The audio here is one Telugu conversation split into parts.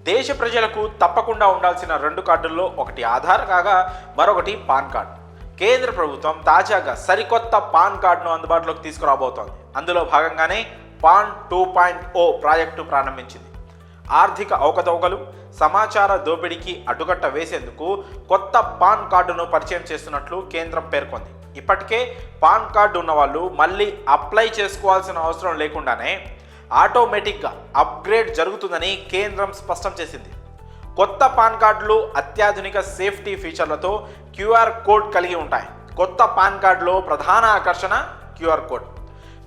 దేశ ప్రజలకు తప్పకుండా ఉండాల్సిన 2 కార్డుల్లో ఒకటి ఆధార్ కాగా మరొకటి పాన్ కార్డు. కేంద్ర ప్రభుత్వం తాజాగా సరికొత్త పాన్ కార్డును అందుబాటులోకి తీసుకురాబోతోంది. అందులో భాగంగానే పాన్ 2.0 ప్రాజెక్టు ప్రారంభించింది. ఆర్థిక అవకతవకలు, సమాచార దోపిడీకి అడ్డుకట్ట వేసేందుకు కొత్త పాన్ కార్డును పరిచయం చేస్తున్నట్లు కేంద్రం పేర్కొంది. ఇప్పటికే పాన్ కార్డు ఉన్న వాళ్ళు మళ్ళీ అప్లై చేసుకోవాల్సిన అవసరం లేకుండానే ఆటోమేటిక్గా అప్గ్రేడ్ జరుగుతుందని కేంద్రం స్పష్టం చేసింది. కొత్త పాన్ కార్డులు అత్యాధునిక సేఫ్టీ ఫీచర్లతో క్యూఆర్ కోడ్ కలిగి ఉంటాయి. కొత్త పాన్ కార్డులో ప్రధాన ఆకర్షణ క్యూఆర్ కోడ్.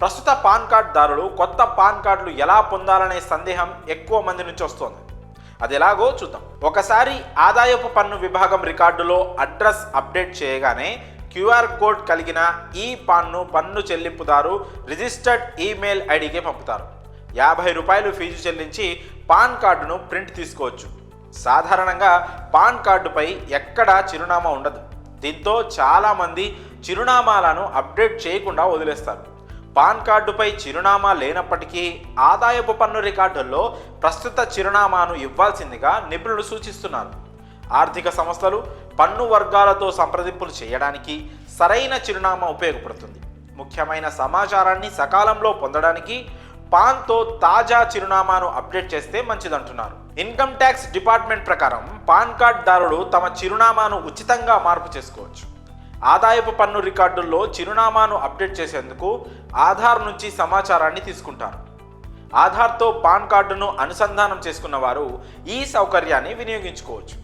ప్రస్తుత పాన్ కార్డుదారులు కొత్త పాన్ కార్డులు ఎలా పొందాలనే సందేహం ఎక్కువ మంది నుంచి వస్తోంది. అది ఎలాగో చూద్దాం. ఒకసారి ఆదాయపు పన్ను విభాగం రికార్డులో అడ్రస్ అప్డేట్ చేయగానే క్యూఆర్ కోడ్ కలిగిన ఈ పాన్ను పన్ను చెల్లింపుదారు రిజిస్టర్డ్ ఈమెయిల్ ఐడికి పంపుతారు. 50 రూపాయలు ఫీజు చెల్లించి పాన్ కార్డును ప్రింట్ తీసుకోవచ్చు. సాధారణంగా పాన్ కార్డుపై ఎక్కడా చిరునామా ఉండదు. దీంతో చాలామంది చిరునామాలను అప్డేట్ చేయకుండా వదిలేస్తారు. పాన్ కార్డుపై చిరునామా లేనప్పటికీ ఆదాయపు పన్ను రికార్డుల్లో ప్రస్తుత చిరునామాను ఇవ్వాల్సిందిగా నిపుణులు సూచిస్తున్నారు. ఆర్థిక సంస్థలు పన్ను వర్గాలతో సంప్రదింపులు చేయడానికి సరైన చిరునామా ఉపయోగపడుతుంది. ముఖ్యమైన సమాచారాన్ని సకాలంలో పొందడానికి పాన్తో తాజా చిరునామాను అప్డేట్ చేస్తే మంచిదంటున్నారు. ఇన్కమ్ ట్యాక్స్ డిపార్ట్మెంట్ ప్రకారం పాన్ కార్డుదారులు తమ చిరునామాను ఉచితంగా మార్పు చేసుకోవచ్చు. ఆదాయపు పన్ను రికార్డుల్లో చిరునామాను అప్డేట్ చేసేందుకు ఆధార్ నుంచి సమాచారాన్ని తీసుకుంటారు. ఆధార్తో పాన్ కార్డును అనుసంధానం చేసుకున్న వారు ఈ సౌకర్యాన్ని వినియోగించుకోవచ్చు.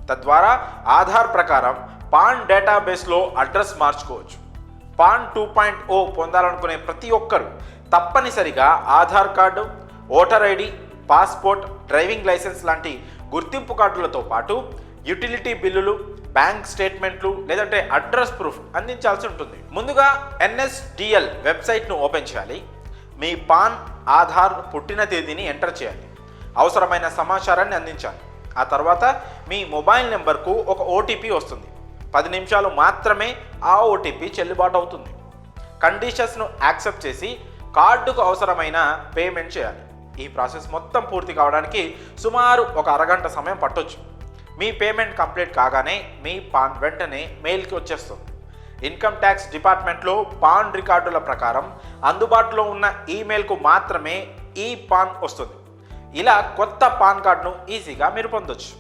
తద్వారా ఆధార్ ప్రకారం పాన్ డేటాబేస్లో అడ్రస్ మార్చుకోవచ్చు. పాన్ 2.0 పొందాలనుకునే ప్రతి ఒక్కరూ తప్పనిసరిగా Aadhaar card, voter ID, passport, driving licence లాంటి గుర్తింపు కార్డులతో పాటు యుటిలిటీ బిల్లులు, బ్యాంక్ స్టేట్మెంట్లు లేదంటే అడ్రస్ ప్రూఫ్ అందించాల్సి ఉంటుంది. ముందుగా NSDL వెబ్సైట్ను ఓపెన్ చేయాలి. మీ పాన్, ఆధార్, పుట్టిన తేదీని ఎంటర్ చేయాలి. అవసరమైన సమాచారాన్ని అందించాలి. ఆ తర్వాత మీ మొబైల్ నెంబర్కు ఒక OTP వస్తుంది. 10 నిమిషాలు మాత్రమే ఆ OTP చెల్లుబాటు అవుతుంది. కండిషన్స్ను యాక్సెప్ట్ చేసి కార్డుకు అవసరమైన పేమెంట్ చేయాలి. ఈ ప్రాసెస్ మొత్తం పూర్తి కావడానికి సుమారు ఒక అరగంట సమయం పట్టొచ్చు. మీ పేమెంట్ కంప్లీట్ కాగానే మీ పాన్ వెంటనే మెయిల్కి వచ్చేస్తుంది. ఇన్కమ్ ట్యాక్స్ డిపార్ట్మెంట్లో పాన్ రికార్డుల ప్రకారం అందుబాటులో ఉన్న ఈమెయిల్కు మాత్రమే ఈ పాన్ వస్తుంది. ఇలా కొత్త పాన్ కార్డును ఈజీగా మీరు పొందొచ్చు.